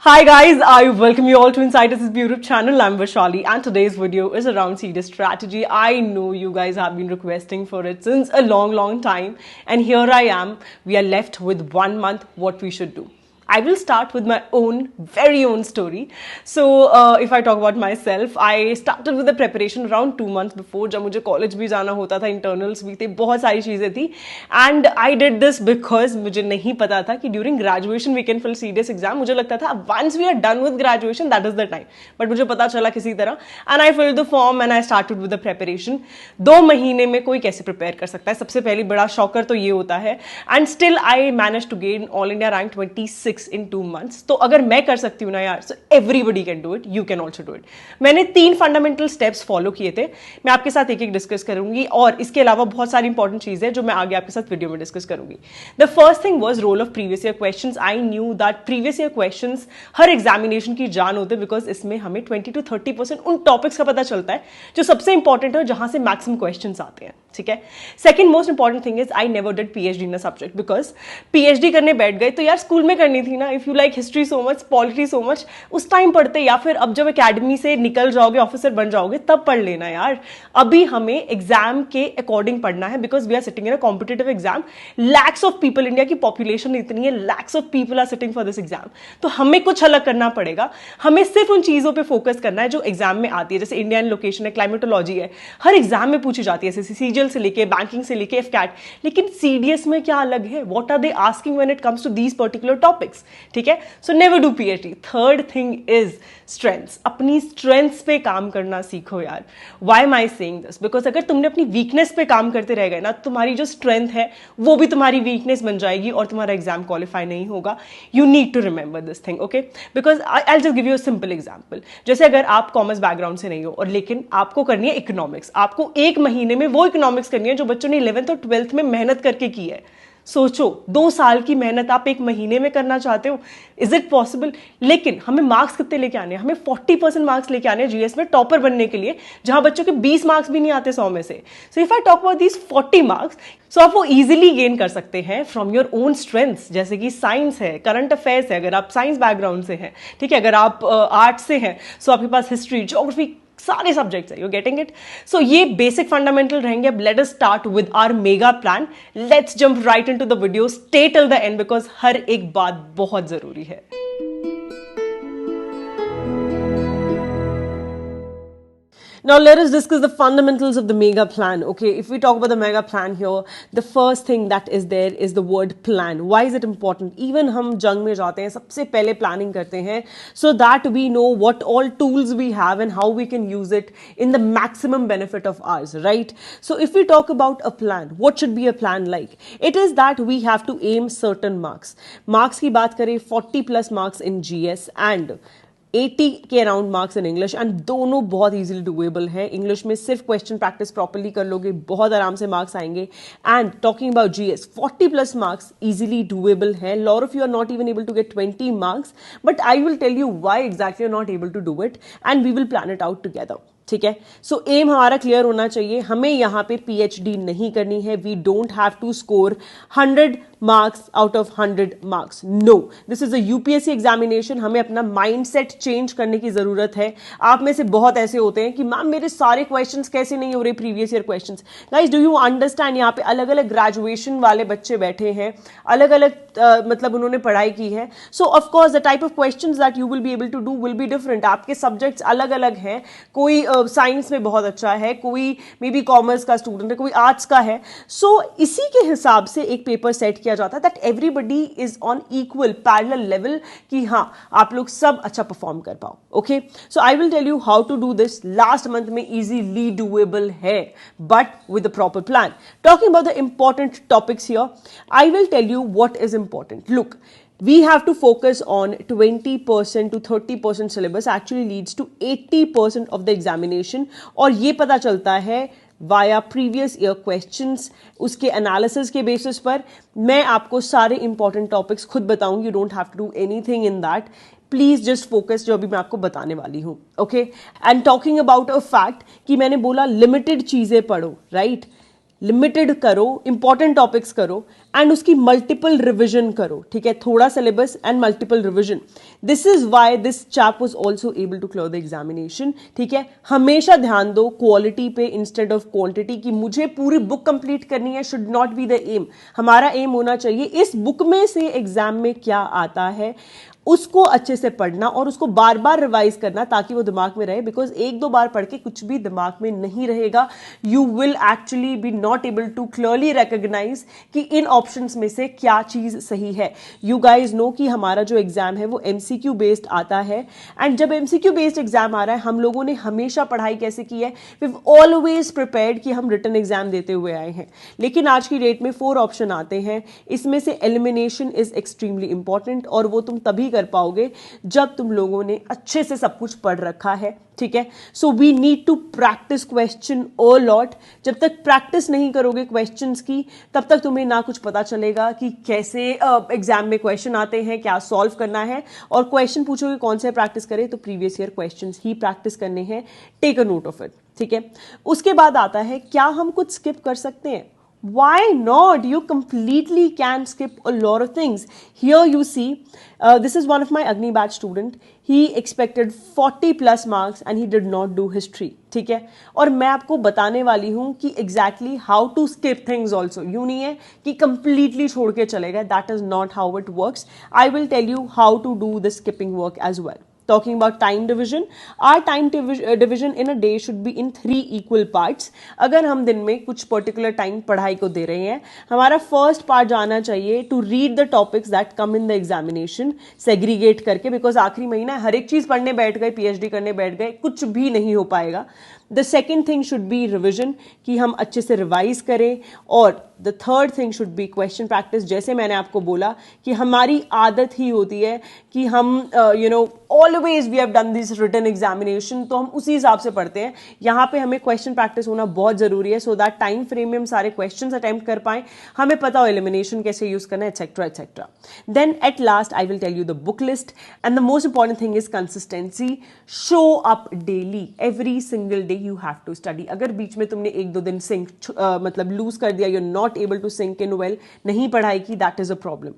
Hi guys, I welcome you all to Inside This YouTube channel. I'm Vaishali and today's video is around serious strategy. I know you guys have been requesting for it since a long time and here I am. We are left with 1 month what we should do. I will start with my very own story. So if I talk about myself, I started with the preparation around 2 months before. जब मुझे college भी जाना होता था, internals भी थे, बहुत सारी चीजें थी. And I did this because मुझे नहीं पता था कि during graduation we can fill serious exam. मुझे लगता था once we are done with graduation that is the time. But मुझे पता चला किसी तरह and I filled the form and I started with the preparation. 2 महीने में कोई कैसे prepare कर सकता है? सबसे पहली बड़ा shocker तो ये होता है. And still I managed to gain all India rank 26 in 2 months. तो अगर मैं कर सकती हूँ ना यार, so everybody can do it, you can also do it. मैंने 3 फंडामेंटल स्टेप्स फॉलो किए थे. मैं आपके साथ एक डिस्कस करूंगी और इसके अलावा बहुत सारी इंपॉर्टेंट चीजें जो मैं आगे आपके साथ वीडियो में डिस्कस करूंगी. The first thing was role of previous year questions. I knew that previous year questions हर एग्जामिनेशन की जान होते बिकॉज इसमें हमें 20 to 30% उन टॉपिक्स का पता चलता है जो सबसे इंपॉर्टेंट है, जहां से मैक्सिमम क्वेश्चंस आते हैं. ठीक है. Second most important thing is I never did PhD in a subject because PhD करने बैठ गए तो यार स्कूल में करनी थी ना. If you like history so much, polity so much, उस टाइम पढ़ते, या फिर अब जब एकेडमी से निकल जाओगे, ऑफिसर बन जाओगे, तब पढ़ लेना यार. अभी हमें एग्जाम के अकॉर्डिंग पढ़ना है because we are sitting in a competitive exam. Lakhs of people, India की पॉपुलेशन इतनी है, lakhs of people are sitting for this exam. तो हमें कुछ अलग करना पड़ेगा. हमें सिर्फ उन चीजों पर फोकस करना है जो एग्जाम में आती है. जैसे इंडियन लोकेशन है, क्लाइमेटोलॉजी है, हर एग्जाम में पूछी जाती है, जैसे सीजीएल से लेके बैंकिंग से लेके एफकैट. लेकिन सीडीएस में क्या अलग है? What are they asking when it comes to these particular topics? ठीक है. So never do PhD. Third thing is strengths. अपनी स्ट्रेंथ्स पे काम करना सीखो यार. Why am I saying this? Because अगर तुमने अपनी वीकनेस पे काम करते रह गए ना, तुम्हारी जो स्ट्रेंथ है वो भी तुम्हारी वीकनेस बन जाएगी और तुम्हारा एग्जाम क्वालिफाई नहीं होगा. You need to remember this thing. Okay. Because I just give you a simple example. जैसे अगर आप कॉमर्स बैकग्राउंड से नहीं हो और लेकिन आपको करनी है इकोनॉमिक्स, आपको 1 महीने में वो इकोनॉमिक्स करनी है जो बच्चों ने 11th और 12th में मेहनत करके की है. सोचो, 2 साल की मेहनत आप 1 महीने में करना चाहते हो. Is it possible? लेकिन हमें मार्क्स कितने लेके आने हैं? हमें 40% मार्क्स लेके आने हैं जीएस में टॉपर बनने के लिए, जहां बच्चों के 20 मार्क्स भी नहीं आते 100 में से. So if I talk about these 40 marks, so आप वो इजीली गेन कर सकते हैं फ्रॉम योर ओन स्ट्रेंथ्स. जैसे कि साइंस है, करंट अफेयर्स है, अगर आप साइंस बैकग्राउंड से हैं. ठीक है. अगर आप आर्ट्स से हैं, सो आपके पास हिस्ट्री, ज्योग्राफी, सारे सब्जेक्ट्स है. You getting it? सो ये बेसिक फंडामेंटल रहेंगे. अब let us start with our mega plan. Let's jump right into the video. Stay till the end because हर एक बात बहुत जरूरी है. Now let us discuss the fundamentals of the mega plan. Okay, if we talk about the mega plan here, the first thing that is there is the word plan. Why is it important? Even हम जंग में जाते हैं, सबसे पहले planning करते हैं so that we know what all tools we have and how we can use it in the maximum benefit of ours, right? So if we talk about a plan, what should be a plan like? It is that we have to aim certain marks. Marks की बात करें, 40+ marks in GS and 80 के around marks in English. And दोनों बहुत easily doable है. English में सिर्फ question practice properly कर लोगे, बहुत आराम से मार्क्स आएंगे. And talking about GS, 40+ marks easily doable है. Lot of you are not even able to get 20 marks, but I will tell you why exactly you are not able to do it and we will plan it out together. ठीक है. सो M हमारा clear होना चाहिए. हमें यहां पे PhD नहीं करनी है. We don't have to score 100 marks out of 100 marks. No, this is a UPSC examination. हमें अपना माइंडसेट चेंज करने की जरूरत है. आप में से बहुत ऐसे होते हैं कि मैम मेरे सारे क्वेश्चंस कैसे नहीं हो रहे previous year questions. Guys, do you understand? यहाँ पे अलग अलग ग्रेजुएशन वाले बच्चे बैठे हैं, अलग अलग मतलब उन्होंने पढ़ाई की है. So of course the type of questions that you will be able to do will be different. आपके सब्जेक्ट्स अलग अलग हैं. कोई साइंस में बहुत अच्छा है, कोई मे बी कॉमर्स का स्टूडेंट है, कोई आर्ट्स का है. सो इसी के हिसाब से एक पेपर सेट किया जाता है that everybody is on equal parallel level, कि हाँ आप लोग सब अच्छा परफॉर्म कर पाओ. Okay. So I will tell you how to do this. Last month में इजीली डूएबल है but with the proper plan. Talking about the important topics here, I will tell you what is important. Look, we have to focus on 20% to 30% syllabus actually leads to 80% of the examination. और ये पता चलता है via previous year questions, उसके analysis के basis पर. मैं आपको सारे इंपॉर्टेंट टॉपिक्स खुद बताऊंगी. You don't have to do anything in that. Please just focus जो अभी मैं आपको बताने वाली हूं. Okay. And talking about a fact कि मैंने बोला लिमिटेड चीजें पढ़ो, राइट? लिमिटेड करो, इंपॉर्टेंट टॉपिक्स करो एंड उसकी मल्टीपल रिविजन करो, ठीक है, थोड़ा syllabus and multiple revision. This is why this chap was also able to clear the examination. ठीक है, हमेशा ध्यान दो क्वालिटी पे इंस्टेड ऑफ क्वांटिटी, कि मुझे पूरी बुक कंप्लीट करनी है, should not be the aim. हमारा एम होना चाहिए इस बुक में से एग्जाम में क्या आता है उसको अच्छे से पढ़ना और उसको बार बार रिवाइज करना ताकि वो दिमाग में रहे. बिकॉज एक दो बार पढ़ के कुछ भी दिमाग में नहीं रहेगा. You will actually be not able to clearly recognise कि इन ऑप्शंस में से क्या चीज सही है. यू गाइज नो कि हमारा जो एग्जाम है वो एमसीक्यू बेस्ड आता है. एंड जब एमसीक्यू बेस्ड एग्जाम आ रहा है, हम लोगों ने हमेशा पढ़ाई कैसे की है, वी ऑलवेज प्रिपेयर्ड कि हम रिटन एग्जाम देते हुए आए हैं. लेकिन आज की डेट में 4 ऑप्शन आते हैं, इसमें से एलिमिनेशन इज एक्सट्रीमली इंपॉर्टेंट और वो तुम तभी कर पाओगे जब तुम लोगों ने अच्छे से सब कुछ पढ़ रखा है. ठीक है, so we need to practice question a lot. जब तक प्रैक्टिस नहीं करोगे क्वेश्चंस की, तब तक तुम्हें ना कुछ पता चलेगा कि कैसे एग्जाम में क्वेश्चन आते हैं, क्या सॉल्व करना है. और क्वेश्चन पूछोगे कौन से प्रैक्टिस करें, तो प्रीवियस ईयर क्वेश्चंस ही प्रैक्टिस करने हैं. Take a note of it. ठीक है, उसके बाद आता है क्या हम कुछ स्किप कर सकते हैं. Why not? You completely can skip a lot of things. Here you see, this is one of my Agni batch student. He expected 40 plus marks and he did not do history. ठीक है, और मैं आपको बताने वाली हूं कि exactly how to skip things also. यूं नहीं है कि completely छोड़ के चले गए. That is not how it works. I will tell you how to do the skipping work as well. Talking about time division, our time division in a day should be in 3 equal parts. अगर हम दिन में कुछ particular time पढ़ाई को दे रहे हैं, हमारा first part जाना चाहिए to read the topics that come in the examination, segregate करके, because आखिरी महीना हर एक चीज पढ़ने बैठ गए, PhD करने बैठ गए, कुछ भी नहीं हो पाएगा. The second thing should be revision, कि हम अच्छे से रिवाइज करें. और the third thing should be question practice. जैसे मैंने आपको बोला कि हमारी आदत ही होती है कि हम always we have done this written examination, तो हम उसी हिसाब से पढ़ते हैं. यहाँ पे हमें क्वेश्चन प्रैक्टिस होना बहुत जरूरी है, सो दैट टाइम फ्रेम में हम सारे क्वेश्चन अटेम्प्ट कर पाए, हमें पता हो एलिमिनेशन कैसे यूज करना है, etcetera etcetera. Then at last I will tell you the book list, and the most important thing is consistency. Show up daily, every single day you have to study. अगर बीच में तुमने 1-2 दिन sink मतलब loose कर दिया, you are not able to sync in well, नहीं पढ़ाई की, that is a problem.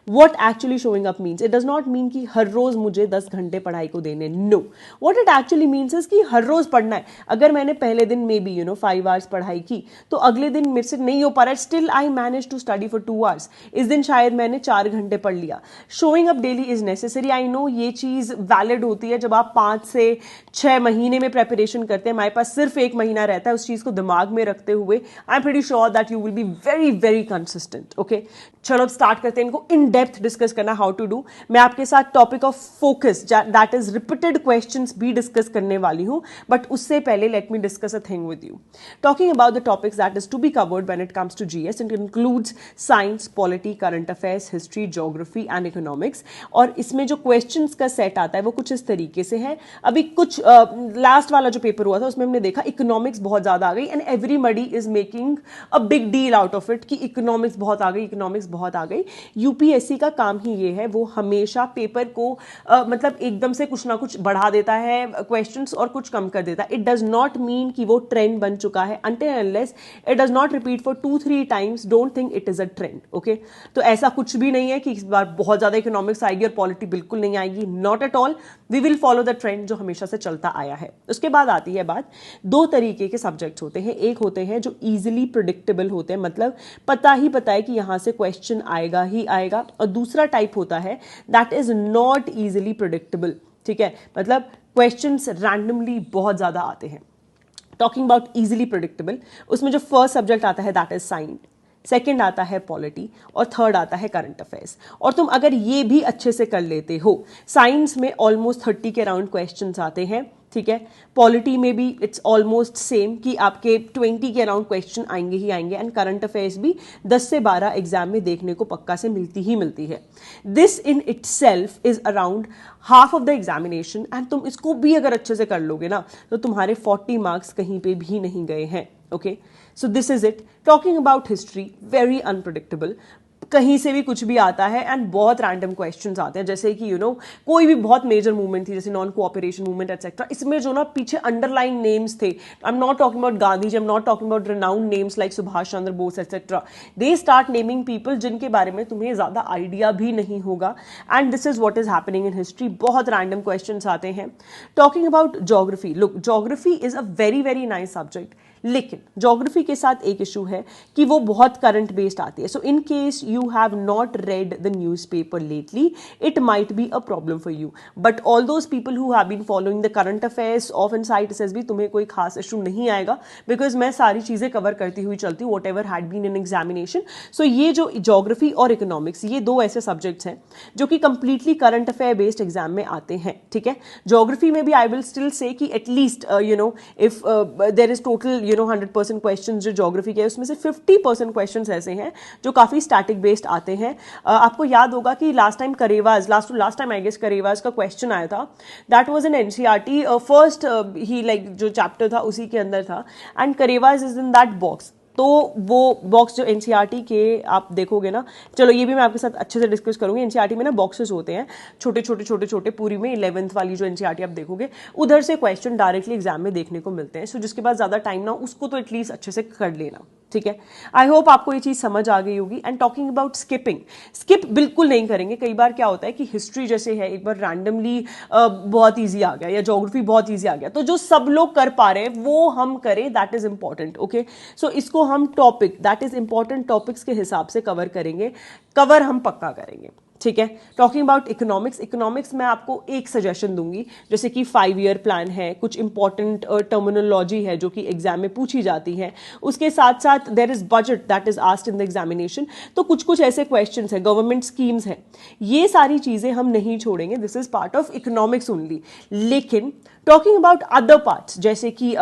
What actually showing up means, it does not mean कि हर रोज मुझे 10 घंटे पढ़ाई को देने. No, what it actually means is कि हर रोज पढ़ना है. अगर मैंने पहले दिन मे बी 5 आवर्स पढ़ाई की, तो अगले दिन मेरे से नहीं हो पा रहा है, still I manage to study for 2 hours. इस दिन शायद मैंने 4 घंटे पढ़ लिया. Showing up daily is necessary. I know ये चीज वैलिड होती है जब आप 5 से 6 महीने में प्रेपरेशन करते हैं. हमारे पास सिर्फ 1 महीना रहता है, उस चीज को दिमाग में रखते हुए I am pretty sure that you will be very very consistent. Okay, चलो अब स्टार्ट करते हैं इनको इन डेप्थ डिस्कस करना, हाउ टू डू. मैं आपके साथ topic of focus, that is repeated questions, भी डिस्कस करने वाली हूं. बट उससे पहले let me discuss a thing with you. Talking about the topics that is to be covered when it comes to GS, it includes science, polity, current affairs, history, geography and economics. और इसमें जो questions का set आता है वो कुछ इस तरीके से है. अभी कुछ लास्ट वाला जो पेपर हुआ था उसमें हमने देखा इकोनॉमिक्स बहुत ज्यादा आ गई, and everybody is making a big deal out of it कि इकोनॉमिक्स बहुत आ गई, इकोनॉमिक्स बहुत आ गई. यूपीएससी का काम ही ये है, वो हमेशा पेपर को मतलब एकदम से कुछ ना कुछ बढ़ा देता है क्वेश्चंस और कुछ कम कर देता है. इट डज नॉट मीन कि वो ट्रेंड बन चुका है. until and unless it does not repeat for 2-3 times, don't think it is a trend. okay, तो ऐसा कुछ भी नहीं है कि इस बार बहुत ज्यादा इकोनॉमिक्स आएगी और पॉलिटी बिल्कुल नहीं आएगी. Not at all, we will follow the trend जो हमेशा से चलता आया है. उसके बाद आती है बात, 2 तरीके के सब्जेक्ट्स होते हैं. एक होते हैं जो इजीली प्रिडिक्टेबल होते हैं, मतलब पता है कि यहां से क्वेश्चन आएगा ही आएगा. और दूसरा टाइप होता है that is not easily predictable. ठीक है, मतलब क्वेश्चंस रैंडमली बहुत ज्यादा आते हैं. टॉकिंग अबाउट इजीली प्रिडिक्टेबल, उसमें जो फर्स्ट सब्जेक्ट आता है दैट इज साइंस, सेकेंड आता है पॉलिटी और थर्ड आता है करंट अफेयर्स. और तुम अगर ये भी अच्छे से कर लेते हो, साइंस में ऑलमोस्ट 30 के अराउंड क्वेश्चंस आते हैं. ठीक है, पॉलिटी में भी इट्स ऑलमोस्ट सेम कि आपके 20 के अराउंड क्वेश्चन आएंगे ही आएंगे. एंड करंट अफेयर्स भी 10 से 12 एग्जाम में देखने को पक्का से मिलती ही मिलती है. This in itself is around half of the examination. And तुम इसको भी अगर अच्छे से कर लोगे ना, तो तुम्हारे 40 मार्क्स कहीं पे भी नहीं गए हैं. Okay, so this is it. Talking about history, very unpredictable. कहीं से भी कुछ भी आता है एंड बहुत रैंडम क्वेश्चंस आते हैं, जैसे कि कोई भी बहुत मेजर मूवमेंट थी जैसे नॉन कोऑपरेशन मूवमेंट एक्सेट्रा, इसमें जो ना पीछे अंडरलाइन नेम्स थे, I am not talking about Gandhi ji, I am not talking about renowned names like Subhash Chandra Bose etcetera, they start naming people जिनके बारे में तुम्हें ज्यादा आइडिया भी नहीं होगा, and this is what is happening in history. बहुत रैंडम क्वेश्चंस आते हैं। Talking about geography, look geography is a very very nice subject, लेकिन ज्योग्राफी के साथ एक इशू है कि वो बहुत करंट बेस्ड आती है। So in case you have not read the newspaper lately, it might be a problem for you, but all those people who have been following the current affairs of Insight SSB, तुम्हें कोई खास issue नहीं आएगा, because मैं सारी चीजें cover करती हुई चलती हूँ whatever had been in examination. So ये जो ज्योग्राफी और इकोनॉमिक्स, ये दो ऐसे सब्जेक्ट्स हैं जो कि completely current affair based exam में आते हैं, ठीक है। ज्योग्राफी में भी आई विल स्टिल से कि at least if there is total 100% question जो ज्योग्राफी के, उसमें से 50% क्वेश्चन ऐसे हैं जो काफी स्टैटिक बेस्ड आते हैं। आपको याद होगा कि last time Karewas, last time I guess Karewas का क्वेश्चन आया था, that was in NCERT first, ही लाइक जो चैप्टर था उसी के अंदर था, and Karewas is in that box. तो वो बॉक्स जो एनसीईआरटी के आप देखोगे ना, चलो ये भी मैं आपके साथ अच्छे से डिस्कस करूंगी। एनसीईआरटी में ना बॉक्सेस होते हैं छोटे छोटे छोटे छोटे, पूरी में 11th वाली जो एनसीईआरटी आप देखोगे उधर से क्वेश्चन डायरेक्टली एग्जाम में देखने को मिलते हैं। सो जिसके पास ज्यादा टाइम ना, उसको तो एटलीस्ट अच्छे से कर लेना, ठीक है। आई होप आपको ये चीज समझ आ गई होगी। And talking about skipping, skip बिल्कुल नहीं करेंगे। कई बार क्या होता है कि हिस्ट्री जैसे है, एक बार रैंडमली बहुत ईजी आ गया या ज्योग्राफी बहुत ईजी आ गया, तो जो सब लोग कर पा रहे हैं वो हम करें, दैट इज इंपॉर्टेंट, ओके। सो इसको हम topic, that is important topics के हिसाब से कवर करेंगे, कवर हम पक्का करेंगे, ठीक है। टॉकिंग अबाउट इकोनॉमिक्स, इकोनॉमिक्स में आपको एक सजेशन दूंगी, जैसे कि 5 ईयर प्लान है, कुछ इंपॉर्टेंट टर्मिनोलॉजी है जो कि एग्जाम में पूछी जाती है, उसके साथ साथ there is budget that is asked in the examination, तो कुछ कुछ ऐसे क्वेश्चंस है, गवर्नमेंट स्कीम्स है, ये सारी चीजें हम नहीं छोड़ेंगे, this is part of economics only. लेकिन टॉकिंग अबाउट अदर पार्ट्स, जैसे कि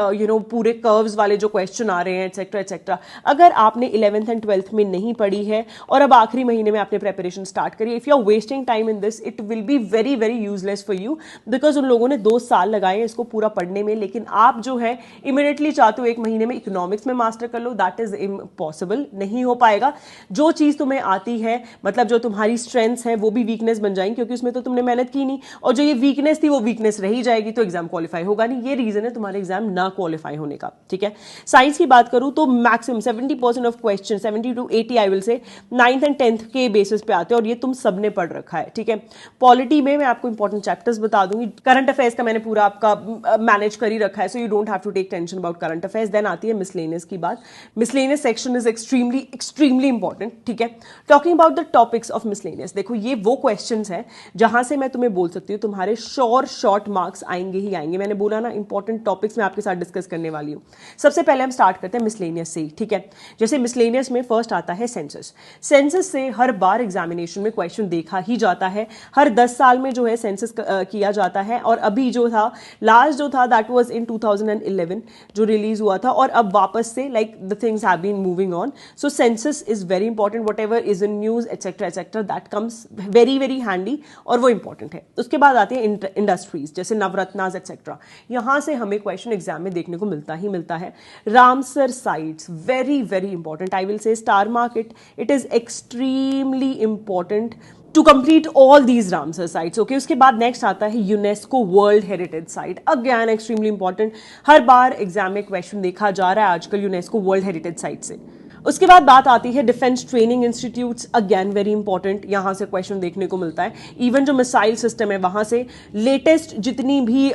पूरे कर्व्स वाले जो क्वेश्चन आ रहे हैं एक्सेट्रा एक्सेट्रा, अगर आपने 11th एंड 12th में नहीं पढ़ी है और अब आखिरी महीने में आपने प्रेपरेशन स्टार्ट करी, if you are wasting time in this, it will be very very useless for you, because उन लोगों ने 2 साल लगाए हैं इसको पूरा पढ़ने में, लेकिन आप जो है इमीडिएटली चाहते हो 1 महीने में इकोनॉमिक्स में मास्टर कर लो, दैट इज इम्पॉसिबल, नहीं हो पाएगा। जो चीज तुम्हें आती है, मतलब जो तुम्हारी स्ट्रेंथ्स है वो भी वीकनेस बन जाएंगी, क्योंकि उसमें तो तुमने मेहनत की नहीं, और जो ये वीकनेस थी वो वीकनेस रही जाएगी, तो एग्जाम क्वालिफाई होगा नहीं। ये रीजन है तुम्हारे एग्जाम ना क्वालिफाई होने का, ठीक है। साइंस की बात करूं तो maximum 70% of question, 70 to 80 I will से 9th एंड 10th के बेसिस पे आते हैं, और ये तुम सबने पढ़ रखा है, ठीक है। पॉलिटी में मैं आपको इंपॉर्टेंट चैप्टर्स बता दूंगी, करंट अफेयर्स का मैंने पूरा आपका मैनेज कर ही रखा है, so you don't have to take tension about current affairs. Then आती है मिसलेनियस की बात, miscellaneous section is extremely extremely important, ठीक है। Talking about the topics of miscellaneous, देखो ये वो क्वेश्चंस हैं जहां से मैं तुम्हें बोल सकती हूँ तुम्हारे श्योर शॉर्ट मार्क्स आएंगे ही आएंगे। मैंने बोला ना इंपॉर्टेंट टॉपिक्स मैं आपके साथ डिस्कस करने वाली हूँ। सबसे पहले हम स्टार्ट करते हैं मिसलेनियस से ही, ठीक है। जैसे मिसलेनियस में फर्स्ट आता है सेंसस। सेंसस से हर बार एग्जामिनेशन में क्वेश्चन देखा ही जाता है, हर 10 साल में जो है सेंसस किया जाता है, और अभी जो था लास्ट जो था दैट वाज इन 2011 जो रिलीज हुआ था, और अब वापस से like the things have been moving on. So census is very important, whatever is in news etcetera etcetera that comes very very handy, और वो इंपॉर्टेंट है। उसके बाद आती है इंडस्ट्रीज, जैसे नवरत्नास एक्सेट्रा, यहां से हमें क्वेश्चन एग्जाम में देखने को मिलता ही मिलता है। Ramsar sites very very important, I will say star market, it is extremely important to complete all these Ramsar sites, okay. उसके बाद नेक्स्ट आता है UNESCO world heritage site, again extremely important, हर बार एग्जाम में क्वेश्चन देखा जा रहा है आजकल यूनेस्को वर्ल्ड हेरिटेज साइट से। उसके बाद बात आती है defence training institutes, again very important, यहां से क्वेश्चन देखने को मिलता है। इवन जो मिसाइल सिस्टम है वहां से लेटेस्ट जितनी भी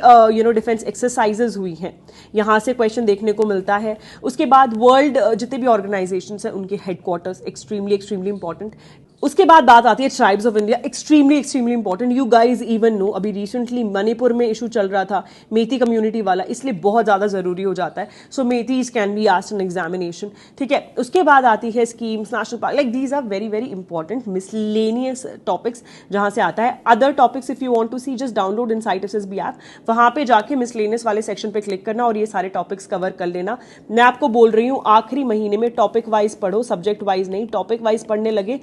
डिफेंस एक्सरसाइजेज हुई हैं यहां से क्वेश्चन देखने को मिलता है। उसके बाद वर्ल्ड जितने भी ऑर्गेनाइजेशंस हैं उनके हेडक्वार्टर्स एक्सट्रीमली एक्सट्रीमली इंपॉर्टेंट। उसके बाद बात आती है tribes of India, extremely extremely important, you guys even know, अभी रिसेंटली मणिपुर में इशू चल रहा था मेथी कम्युनिटी वाला, इसलिए बहुत ज्यादा जरूरी हो जाता है। सो मेथीज can be asked in examination, ठीक है। उसके बाद आती है schemes, national park, like these are very very important miscellaneous topics जहां से आता है। Other topics if you want to see just download Insight SSB app, वहां पे जाके मिसलेनियस वाले सेक्शन पे क्लिक करना और ये सारे टॉपिक्स कवर कर लेना। मैं आपको बोल रही हूँ आखिरी महीने में टॉपिक वाइज पढ़ो, सब्जेक्ट वाइज नहीं, टॉपिक वाइज पढ़ने लगे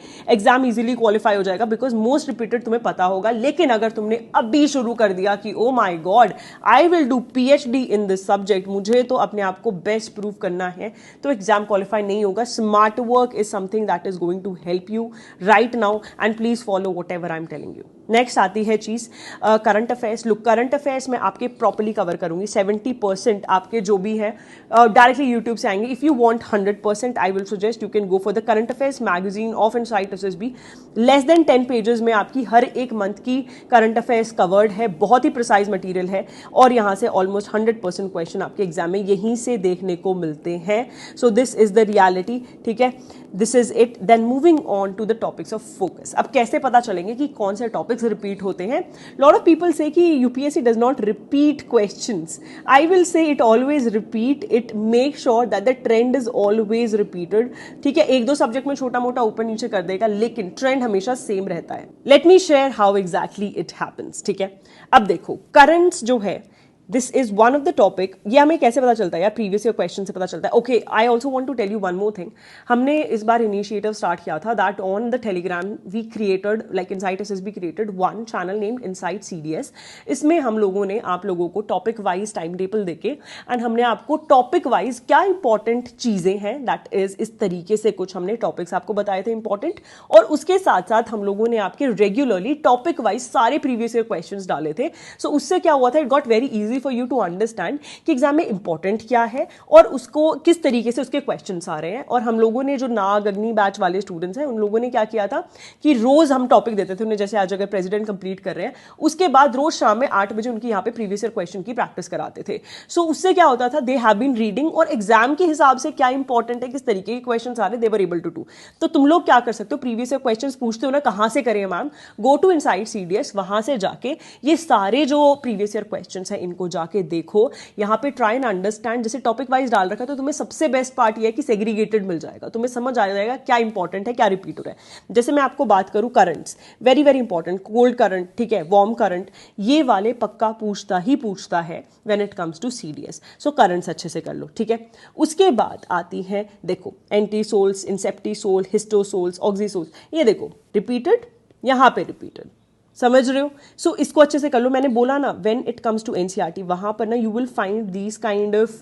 एग्जाम इजीली क्वालिफाई हो जाएगा बिकॉज मोस्ट रिपीटेड तुम्हें पता होगा। लेकिन अगर तुमने अभी शुरू कर दिया कि oh my God I will do PhD in this subject, मुझे तो अपने आप को बेस्ट प्रूव करना है, तो एग्जाम क्वालिफाई नहीं होगा। Smart work is something that is going to help you right now and please follow whatever I am telling you. Next आती है चीज current affairs. Look, current affairs में आपके प्रॉपर्ली कवर करूंगी। 70% आपके जो भी है डायरेक्टली यूट्यूब से आएंगे। If you want 100% I will suggest you can go for the current affairs magazine of insight SSB। Less than 10 pages में आपकी हर एक मंथ की करंट अफेयर्स कवर्ड है, बहुत ही प्रिसाइज मटीरियल है और यहाँ से ऑलमोस्ट 100% क्वेश्चन आपके एग्जाम में यहीं से देखने को मिलते हैं। So this is the reality, ठीक है, this is it. Then moving on to the topics of focus. अब कैसे पता चलेंगे कि कौन से टॉपिक्स रिपीट होते हैं? लॉट ऑफ पीपल से कि UPSC does not repeat questions. I will से it always repeat, it make sure that the trend is always repeated, ठीक है। एक दो सब्जेक्ट में छोटा मोटा ऊपर नीचे कर देगा लेकिन ट्रेंड हमेशा सेम रहता है। Let me share how exactly it happens, ठीक है। अब देखो करंट्स जो है, this is one of the topic. ये हमें कैसे पता चलता है यार? प्रीवियस ईयर क्वेश्चन से पता चलता है। Okay, I also want to tell you one more thing. हमने इस बार इनिशिएटिव स्टार्ट किया था that on the Telegram we created, like insight SSB created one channel named insight CDS। इसमें हम लोगों ने आप लोगों को टॉपिक वाइज टाइम टेबल देके एंड हमने आपको टॉपिक वाइज क्या इंपॉर्टेंट चीजें हैं, दैट इज इस तरीके से कुछ हमने टॉपिक्स आपको बताए थे इंपॉर्टेंट, और उसके साथ साथ हम लोगों ने आपके रेगुलरली टॉपिक वाइज सारे प्रीवियस ईयर क्वेश्चंस डाले थे। सो उससे क्या हुआ था, it got very easy for you to understand कि एग्जाम में इंपॉर्टेंट क्या है और उसको किस तरीके से उसके क्वेश्चंस आ रहे हैं। और हम लोगों ने जो नाग अग्नि बैच वाले स्टूडेंट्स हैं उन लोगों ने क्या किया था कि रोज हम टॉपिक देते थे उन्हें, जैसे आज अगर प्रेसिडेंट कंप्लीट कर रहे हैं उसके बाद रोज शाम में 8 बजे उनकी यहाँ पे प्रीवियस ईयर क्वेश्चन की प्रैक्टिस कराते थे। सो उससे क्या होता था, दे हैव बीन रीडिंग और एग्जाम के हिसाब से क्या इंपॉर्टेंट है, किस तरीके के क्वेश्चन आ रहे हैं, दे वर एबल टू डू। तो तुम लोग क्या कर सकते हो, प्रीवियस ईयर क्वेश्चन पूछते हो ना, कहां से करें ma'am? Go to insight CDS, वहां से जाके ये सारे जो प्रीवियस ईयर क्वेश्चन है इनको जाके देखो। यहाँ पे ट्राई एंड अंडरस्टैंड। जैसे टॉपिक वाइज डाल रखा है तो तुम्हें सबसे बेस्ट पार्ट ये है कि सेग्रीगेटेड मिल जाएगा, तुम्हें समझ आ जाएगा क्या इंपॉर्टेंट है क्या रिपीट हो रहा है। जैसे मैं आपको बात करूं currents, very very important, cold current, ठीक है, वार्म करंट, ये वाले पक्का पूछता ही पूछता है when it comes to CDS। सो करंट्स अच्छे से कर लो, ठीक है। उसके बाद आती है देखो एंटीसोल्स, इंसेप्टिसोल, हिस्टोसोल्स, ऑक्सीसोल्स, ये देखो रिपीटेड, यहां पे रिपीटेड, समझ रहे हो? सो इसको अच्छे से कर लो। मैंने बोला ना when it comes to NCERT वहां पर ना you will find these kind of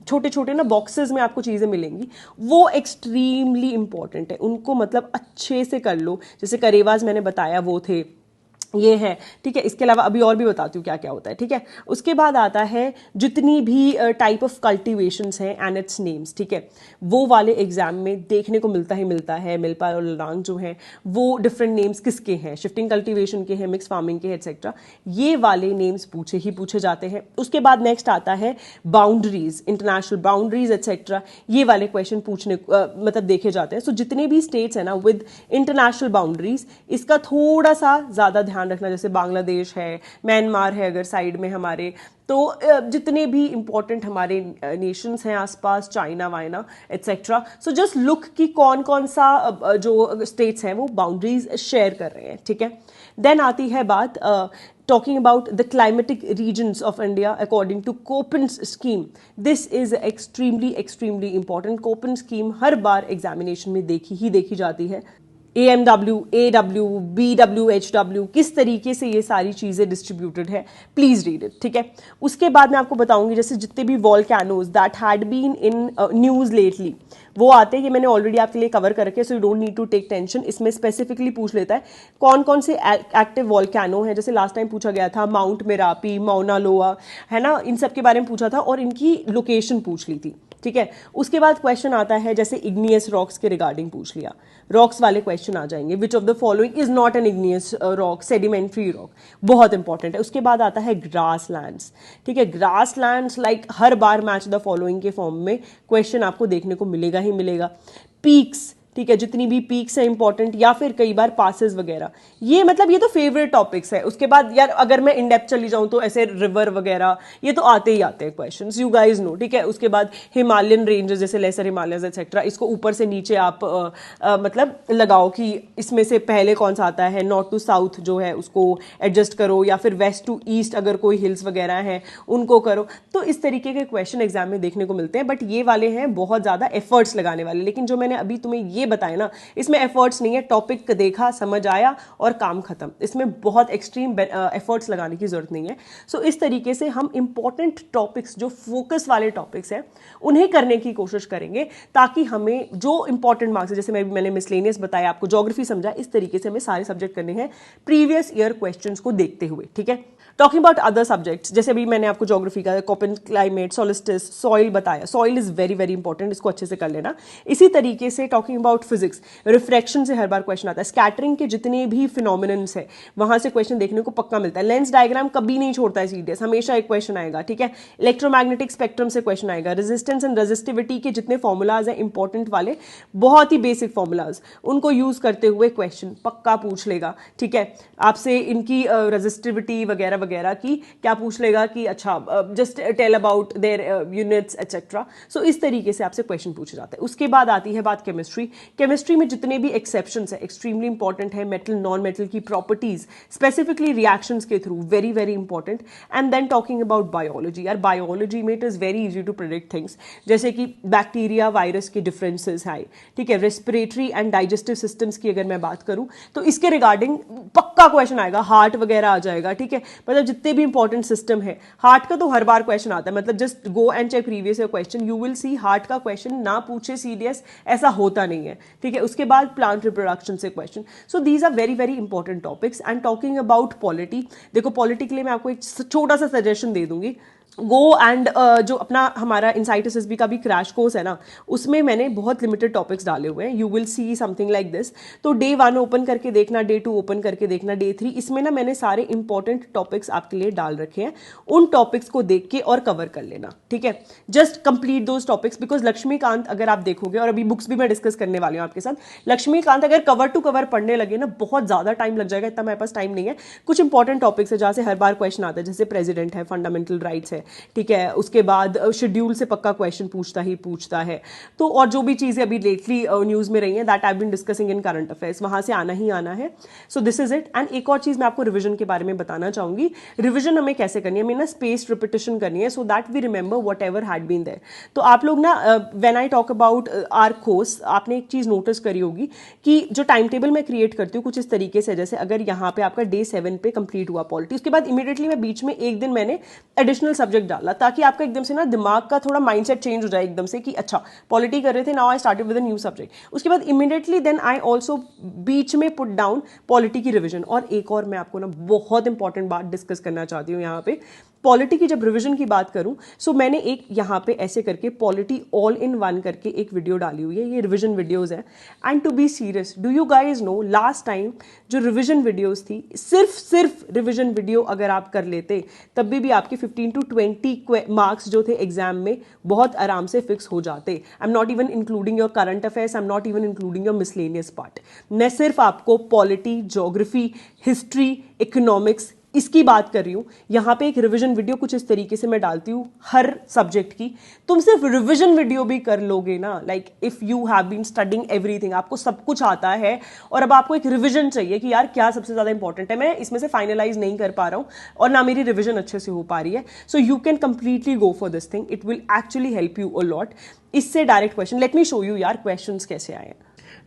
छोटे छोटे ना बॉक्सेस में आपको चीजें मिलेंगी, वो एक्सट्रीमली इंपॉर्टेंट है, उनको मतलब अच्छे से कर लो। जैसे करेवाज मैंने बताया वो थे, ये है, ठीक है। इसके अलावा अभी और भी बताती हूँ क्या क्या होता है, ठीक है। उसके बाद आता है जितनी भी टाइप ऑफ कल्टीवेशंस हैं एंड इट्स नेम्स, ठीक है, वो वाले एग्जाम में देखने को मिलता है। मिल्पा और ललांग जो है वो डिफरेंट नेम्स किसके हैं, शिफ्टिंग कल्टीवेशन के हैं, मिक्स फार्मिंग के, एटसेट्रा, ये वाले नेम्स पूछे ही पूछे जाते हैं। उसके बाद नेक्स्ट आता है बाउंड्रीज, इंटरनेशनल बाउंड्रीज एटसेट्रा, ये वाले क्वेश्चन पूछने मतलब देखे जाते हैं। सो जितने भी स्टेट्स हैं ना विद इंटरनेशनल बाउंड्रीज, इसका थोड़ा सा ज्यादा ध्यान रखना। जैसे बांग्लादेश है, म्यांमार है अगर साइड में हमारे, तो जितने भी इंपॉर्टेंट हमारे नेशंस हैं आसपास, चाइना वाइना एटसेट्रा, सो जस्ट लुक कि कौन कौन सा जो स्टेट्स हैं वो बाउंड्रीज शेयर कर रहे हैं, ठीक है। देन आती है बात talking about the climatic regions of India according to Köppen scheme. This is extremely important. Köppen scheme her bar examination में देखी जाती है। AMW, AW, BW, HW, किस तरीके से ये सारी चीजें डिस्ट्रीब्यूटेड है, प्लीज रीड इट, ठीक है। उसके बाद मैं आपको बताऊंगी जैसे जितने भी volcanoes that had been in news lately वो आते हैं, ये मैंने ऑलरेडी आपके लिए कवर कर रखे, so you don't need to take tension. इसमें स्पेसिफिकली पूछ लेता है कौन कौन से एक्टिव वॉल्केनो है। जैसे लास्ट टाइम पूछा गया था माउंट मेरापी, माउना लोआ, है ना, इन सब के बारे में पूछा था और इनकी लोकेशन पूछ ली थी, ठीक है। उसके बाद क्वेश्चन आता है जैसे इग्नियस रॉक्स के रिगार्डिंग पूछ लिया, रॉक्स वाले क्वेश्चन आ जाएंगे। Which of the following is not an igneous rock, sedimentary rock, बहुत इंपॉर्टेंट है। उसके बाद आता है ग्रास लैंड्स, ठीक है। Grass lands like her bar match the following के फॉर्म में क्वेश्चन आपको देखने को मिलेगा ही मिलेगा। पीक्स, ठीक है, जितनी भी पीक्स है इंपॉर्टेंट, या फिर कई बार पासेस वगैरह, ये मतलब ये तो फेवरेट टॉपिक्स है। उसके बाद यार अगर मैं इन डेप्थ चली जाऊं तो ऐसे रिवर वगैरह ये तो आते ही आते हैं क्वेश्चंस, यू गाइज नो, ठीक है। उसके बाद हिमालयन रेंजेस जैसे लेसर हिमालयस एक्सेट्रा, इसको ऊपर से नीचे आप मतलब लगाओ कि इसमें से पहले कौन सा आता है, नॉर्थ टू साउथ जो है उसको एडजस्ट करो, या फिर वेस्ट टू ईस्ट अगर कोई हिल्स वगैरह हैं उनको करो। तो इस तरीके के क्वेश्चन एग्जाम में देखने को मिलते हैं, बट ये वाले हैं बहुत ज्यादा एफर्ट्स लगाने वाले। लेकिन जो मैंने अभी तुम्हें ये बताएं ना, इसमें एफर्ट्स नहीं है, टॉपिक देखा समझ आया और काम खत्म, इसमें बहुत एक्सट्रीम एफर्ट्स लगाने की जरूरत नहीं है। सो इस तरीके से हम इंपॉर्टेंट टॉपिक्स, जो फोकस वाले टॉपिक्स हैं, उन्हें करने की कोशिश करेंगे, ताकि हमें जो इंपॉर्टेंट मार्क्स है, जैसे मैंने मिसलेनियस बताया, आपको ज्योग्राफी समझा, इस तरीके से हमें सारे सब्जेक्ट करने हैं प्रीवियस ईयर क्वेश्चंस को देखते हुए, ठीक है। टॉकिंग अबाउट अदर सब्जेक्ट्स, जैसे भी मैंने आपको ज्योग्राफी का कोपेन क्लाइमेट, सोलिस्टिस, सॉइल बताया, soil is very very important, इसको अच्छे से कर लेना। इसी तरीके से टॉकिंग अबाउट फिजिक्स, रिफ्रैक्शन से हर बार क्वेश्चन आता है, स्कैटरिंग के जितने भी फिनोमिनन्स है वहां से क्वेश्चन देखने को पक्का मिलता है। लेंस डायग्राम कभी नहीं छोड़ता है सीडीएस, हमेशा एक क्वेश्चन आएगा, ठीक है। इलेक्ट्रोमैग्नेटिक स्पेक्ट्रम से क्वेश्चन आएगा, रेजिस्टेंस एंड रेजिस्टिविटी के जितने फॉर्मूलाज हैं इंपॉर्टेंट वाले, बहुत ही बेसिक फॉर्मूलाज, उनको यूज करते हुए क्वेश्चन पक्का पूछ लेगा, ठीक है। आपसे इनकी रेजिस्टिविटी वगैरह वगैरह की क्या पूछ लेगा कि अच्छा just tell about their units etcetera. So इस तरीके से आपसे क्वेश्चन पूछे जाते हैं। उसके बाद आती है बात केमिस्ट्री। केमिस्ट्री में जितने भी एक्सेप्शंस है एक्सट्रीमली इंपॉर्टेंट है, मेटल नॉन मेटल की प्रॉपर्टीज, स्पेसिफिकली रिएक्शंस के through, very very important. And then talking about biology, यार बायोलॉजी में it is very easy to predict things, जैसे कि बैक्टीरिया वायरस के डिफरेंसेस है, ठीक है। रेस्पिरेटरी एंड डाइजेस्टिव सिस्टम्स की अगर मैं बात करूं तो इसके रिगार्डिंग पक्का क्वेश्चन आएगा, हार्ट वगैरह आ जाएगा, ठीक है। मतलब जितने भी इंपॉर्टेंट सिस्टम है, हार्ट का तो हर बार क्वेश्चन आता है, मतलब just go and check previous year question, you will see heart का क्वेश्चन ना पूछे सीडीएस ऐसा होता नहीं है, ठीक है। उसके बाद प्लांट रिप्रोडक्शन से question. So these are very very important topics. And talking about polity, देखो पॉलिटी के लिए मैं आपको एक छोटा सा सजेशन दे दूंगी, गो एंड जो अपना हमारा इनसाइट एसएसबी का भी क्रैश कोर्स है ना, उसमें मैंने बहुत लिमिटेड टॉपिक्स डाले हुए हैं, you will see something like this. तो डे 1 ओपन करके देखना, डे 2 ओपन करके देखना, डे 3, इसमें ना मैंने सारे इंपॉर्टेंट टॉपिक्स आपके लिए डाल रखे हैं, उन टॉपिक्स को देख के और कवर कर लेना, ठीक है। Just complete those topics, because Laxmikanth अगर आप देखोगे, और अभी बुक्स भी मैं डिस्कस करने वाली हूँ आपके साथ, लक्ष्मीकांत अगर कवर टू कवर पढ़ने लगे ना बहुत ज्यादा टाइम लग जाएगा, इतना मेरे पास टाइम नहीं है। कुछ इंपॉर्टेंट टॉपिक्स है जहां से हर बार क्वेश्चन आता है, जैसे प्रेसिडेंट है, फंडामेंटल राइट्स है, ठीक है। उसके बाद शेड्यूल से पक्का क्वेश्चन पूछता है। तो और जो भी चीजें अभी लेटली न्यूज में रही हैं, that I have been discussing in current affairs, वहां से आना ही आना है। So this is it. And एक और चीज मैं आपको रिवीजन के बारे में बताना चाहूंगी। रिवीजन हमें कैसे करनी है, हमें ना स्पेस्ड रिपीटिशन करनी है, so that we remember whatever had been there. तो आप लोग ना when I talk about our course, आपने एक चीज नोटिस करी होगी कि जो टाइम टेबल मैं क्रिएट करती हूँ कुछ इस तरीके से, जैसे अगर यहाँ पे आपका डे 7 पे कंप्लीट हुआ पॉलिटी, उसके बाद इमीडिएटली मैं बीच में एक दिन मैंने एडिशनल सब्जेक्ट डाला, ताकि आपका एकदम से ना दिमाग का थोड़ा माइंडसेट चेंज हो जाए एकदम से कि अच्छा पॉलिटी कर रहे थे, now I started with a new subject. उसके बाद इमीडिएटली देन आई आल्सो बीच में पुट डाउन पॉलिटी की रिवीजन। और एक और मैं आपको ना बहुत इंपॉर्टेंट बात डिस्कस करना चाहती हूँ यहाँ पे, पॉलिटी की जब रिवीजन की बात करूं, सो मैंने एक यहाँ पे ऐसे करके पॉलिटी ऑल इन वन करके एक वीडियो डाली हुई है, ये रिवीजन वीडियोस है। And to be serious, do you guys know, last time जो रिवीजन वीडियोस थी, सिर्फ रिवीजन वीडियो अगर आप कर लेते तब भी आपके 15 to 20 मार्क्स जो थे एग्जाम में बहुत आराम से फिक्स हो जाते। आई am not even including your current affairs, I am not even including your miscellaneous part. मैं सिर्फ आपको पॉलिटी, ज्योग्राफी, हिस्ट्री, इकोनॉमिक्स इसकी बात कर रही हूं। यहां पे एक रिवीजन वीडियो कुछ इस तरीके से मैं डालती हूं हर सब्जेक्ट की। तुम सिर्फ रिवीजन वीडियो भी कर लोगे ना, like if you have been studying everything, आपको सब कुछ आता है और अब आपको एक रिवीजन चाहिए कि यार क्या सबसे ज्यादा इंपॉर्टेंट है, मैं इसमें से फाइनलाइज नहीं कर पा रहा हूं और ना मेरी रिवीजन अच्छे से हो पा रही है, so you can completely go for this thing, it will actually help you a lot. इससे direct question, let me show you यार क्वेश्चंस कैसे आए हैं।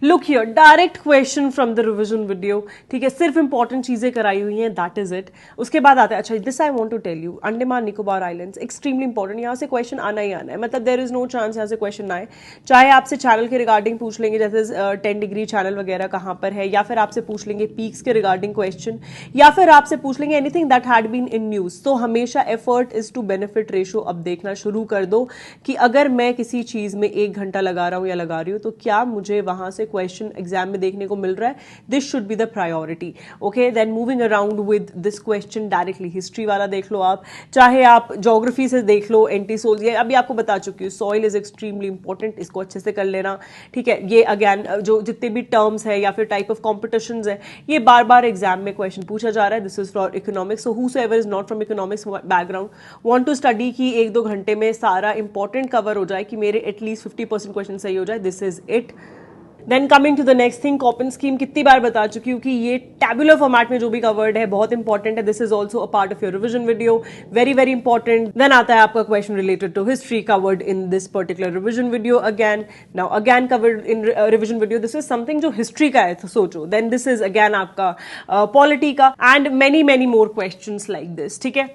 Look here, direct question from the revision video, ठीक है, सिर्फ इंपॉर्टेंट चीजें कराई हुई हैं, दैट इज इट। उसके बाद आता है, अच्छा this I want to tell you, Andaman Nicobar islands extremely important, यहाँ से क्वेश्चन आना ही आना है, मतलब देयर इज नो चांस यहाँ से क्वेश्चन ना आए। चाहे आपसे चैनल के रिगार्डिंग पूछ लेंगे, जैसे 10 डिग्री चैनल वगैरह कहाँ पर है, या फिर आपसे पूछ लेंगे पीक्स के रिगार्डिंग क्वेश्चन, या फिर आपसे पूछ लेंगे anything that had been in news. तो हमेशा effort is to benefit ratio अब देखना शुरू कर दो कि अगर मैं किसी चीज में 1 घंटा लगा रहा हूं या लगा रही हूं तो क्या मुझे वहां से क्वेश्चन एग्जाम में देखने को मिल रहा है, this should be the priority. Okay, then moving around with this question directly, history वाला देख लो आप, चाहे आप ज्योग्राफी से देख लो, एंटी सोल, ये अभी आपको बता चुकी हूँ, सॉइल इज एक्सट्रीमली इंपॉर्टेंट, इसको अच्छे से कर लेना, ठीक है। ये अगेन जो जितने भी टर्म्स है या फिर टाइप ऑफ कॉम्पिटिशंस है, ये बार बार एग्जाम में क्वेश्चन पूछा जा रहा है। This is for economics, so whosoever is not from economics background want to study कि 1-2 घंटे में सारा इंपॉर्टेंट कवर हो जाए, कि मेरे एटलीस्ट 50% क्वेश्चन सही हो जाए, this is it. Then coming to the next thing, कॉपन स्कीम कितनी बार बता चुकी हूँ कि ये टैबुलर फॉर्मेट में जो भी कवर्ड है बहुत इंपॉर्टेंट है. This is also a part of your revision video, very very important. Then आता है आपका question related to history, covered in this particular revision video again. Now again covered in revision video, this is something जो history का है तो सोचो. Then this is again आपका polity का and many many more question like this. ठीक है.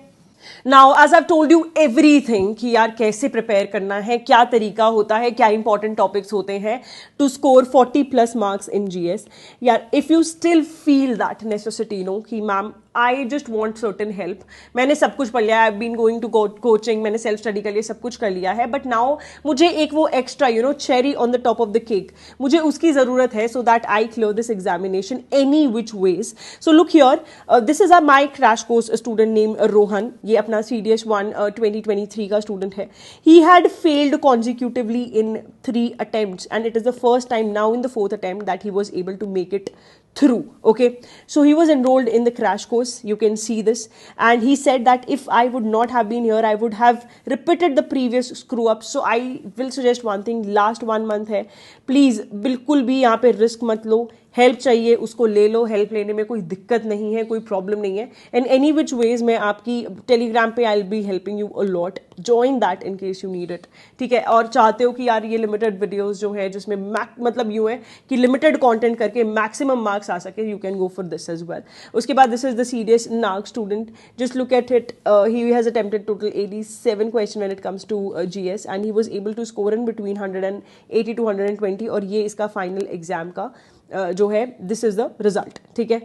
Now as I told you everything कि यार कैसे प्रिपेयर करना है, क्या तरीका होता है, क्या इंपॉर्टेंट टॉपिक्स होते हैं to score 40+ marks in GS. यार if you still feel that necessity no कि ma'am I just want certain help, मैंने सब कुछ पढ़ लिया, I been going to coaching, मैंने सेल्फ स्टडी कर लिया, सब कुछ कर लिया है, बट नाउ मुझे एक वो extra cherry on the top of the cake मुझे उसकी जरूरत है so that I clear this examination any which ways. So look here, this is my crash course student name Rohan. ये अपना CDS 1 2023 का स्टूडेंट है. He had failed consecutively in 3 attempts and it is the first time now in the 4th attempt that he was able to make it through. Okay, so he was enrolled in the crash course, you can see this, and he said that if I would not have been here I would have repeated the previous screw up. So I will suggest one thing, last 1 month है, please बिल्कुल भी यहाँ पे risk मत लो. Help चाहिए उसको ले लो, help लेने में कोई दिक्कत नहीं है, कोई प्रॉब्लम नहीं है. एंड एनी विच वेज मैं आपकी टेलीग्राम पे I will be helping you a lot, join that in case you need it. ठीक है. और चाहते हो कि यार ये लिमिटेड वीडियोस जो है जिसमें मतलब यूँ है कि लिमिटेड कंटेंट करके मैक्सिमम मार्क्स आ सके, you can go for this as well. उसके बाद दिस इज द CDS नाग student. Just look at it, he has attempted total 87 question when it comes to GS and he was able to score in between 180 to 120 और ये इसका final exam का जो है this is the result. ठीक है.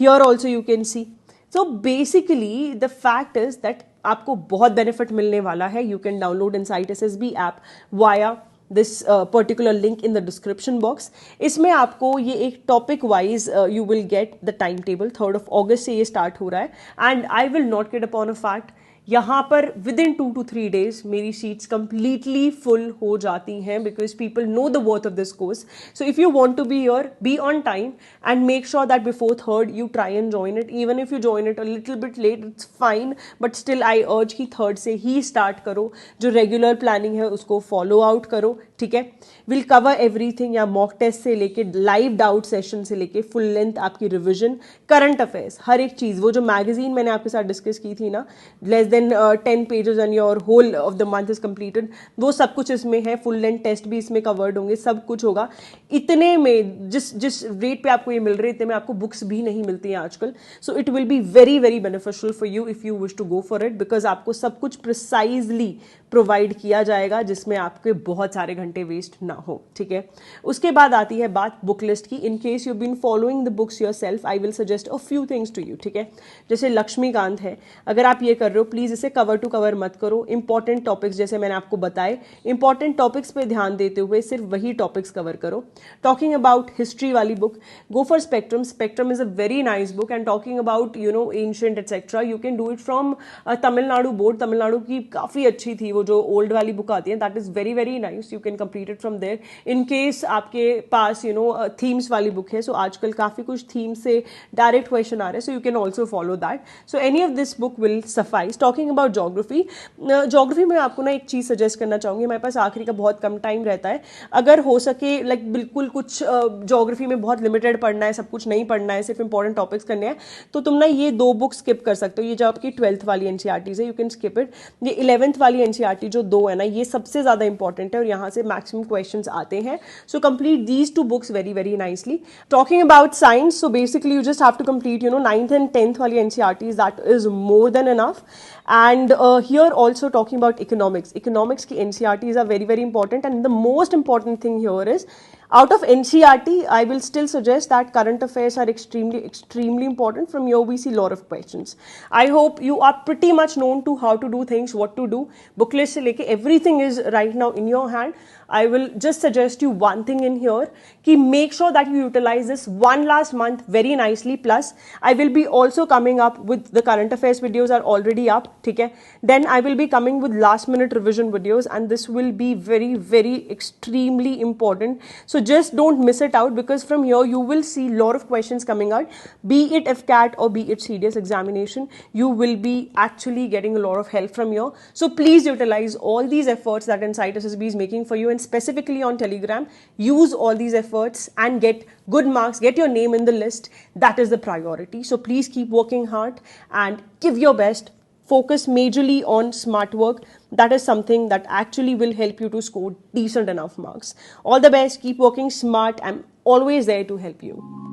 Here also you can see. So basically the fact is that आपको बहुत बेनिफिट मिलने वाला है. You can download insight SSB app via this particular link in the description box. इसमें आपको ये एक topic wise you will get the time table. 3rd of August से ये स्टार्ट हो रहा है and I will not gate upon a fact यहाँ पर विद इन 2 to 3 days मेरी सीट्स कंप्लीटली फुल हो जाती हैं because people know the worth of this course. So if you want to be here, be on time and make sure that before 3rd you try and join it. Even if you join it a little bit late it's fine, but still I urge कि 3rd से ही start करो. जो regular planning है उसको follow out करो. ठीक है. Will cover everything, या मॉक टेस्ट से लेके लाइव डाउट सेशन से लेके फुल लेंथ आपकी रिविजन, करंट अफेयर्स, हर एक चीज़. वो जो मैगजीन मैंने आपके साथ डिस्कस की थी ना, less than 10 pages and your whole of the month is completed, वो सब कुछ इसमें है. फुल लेंथ टेस्ट भी इसमें कवर्ड होंगे, सब कुछ होगा. इतने में जिस रेट पे आपको ये मिल रहे, इतने में आपको बुक्स भी नहीं मिलती हैं आजकल. So it will be very very beneficial for you if you wish to go for it, because आपको सब कुछ प्रिसाइजली प्रोवाइड किया जाएगा जिसमें आपके बहुत सारे घंटे वेस्ट ना हो. ठीक है. उसके बाद आती है बात बुक लिस्ट की. In case you been following the books yourself, I will suggest a few things to you. ठीक है. जैसे लक्ष्मीकांत है, अगर आप ये कर रहे हो प्लीज इसे कवर टू कवर मत करो. इंपॉर्टेंट टॉपिक्स जैसे मैंने आपको बताए, इंपॉर्टेंट टॉपिक्स पे ध्यान देते हुए सिर्फ वही टॉपिक्स कवर करो. टॉकिंग अबाउट हिस्ट्री वाली book, go for spectrum. Spectrum is a very nice book and talking about ancient etcetera, you can do it from Tamil Nadu board. Tamil Nadu की काफ़ी अच्छी थी वो जो ओल्ड वाली बुक आती है, that is very very nice. You can complete it from there. In case आपके पास थीम्स वाली बुक है, सो आजकल काफ़ी कुछ थीम से डायरेक्ट क्वेश्चन आ रहे हैं, सो you can also follow that. So any of this book will suffice. Talking about geography, geography में आपको ना एक चीज़ सजेस्ट करना चाहूँगी. हमारे पास आखिरी का बहुत कम टाइम रहता है. अगर हो सके लाइक बिल्कुल कुछ जोग्राफी में बहुत लिमिटेड पढ़ना है, सब कुछ नहीं पढ़ना है, सिर्फ इंपॉर्टेंट टॉपिक्स करने हैं, तो तुम ना ये 2 बुक स्किप कर सकते हो. ये जो आपकी 12th वाली NCERTs है, यू कैन स्किप इट. ये 11th वाली NCERT जो 2 है ना, ये सबसे ज़्यादा इंपॉर्टेंट है और यहाँ से मैक्सिमम क्वेश्चंस आते हैं. So complete these 2 books very very nicely. Talking about science, so basically you just have to complete 9th and 10th वाली NCERTs, that is more than enough. And here also talking about economics की NCERTs are very very important, and the most important thing here is out of NCERT I will still suggest that current affairs are extremely important. From here we see lot of questions. I hope you are pretty much known to how to do things, what to do. Book list से लेके everything is right now in your hand. I will just suggest you one thing in here कि make sure that you utilize this one last month very nicely. Plus I will be also coming up with the current affairs videos are already up. ठीक है. Then I will be coming with last minute revision videos and this will be very very extremely important. So just don't miss it out, because from here you will see a lot of questions coming out, be it FCAT or be it CDS examination. You will be actually getting a lot of help from here. So please utilize all these efforts that Insight SSB is making for you, and specifically on Telegram, use all these efforts and get good marks, get your name in the list. That is the priority. So please keep working hard and give your best. Focus majorly on smart work. That is something that actually will help you to score decent enough marks. All the best. Keep working smart. I'm always there to help you.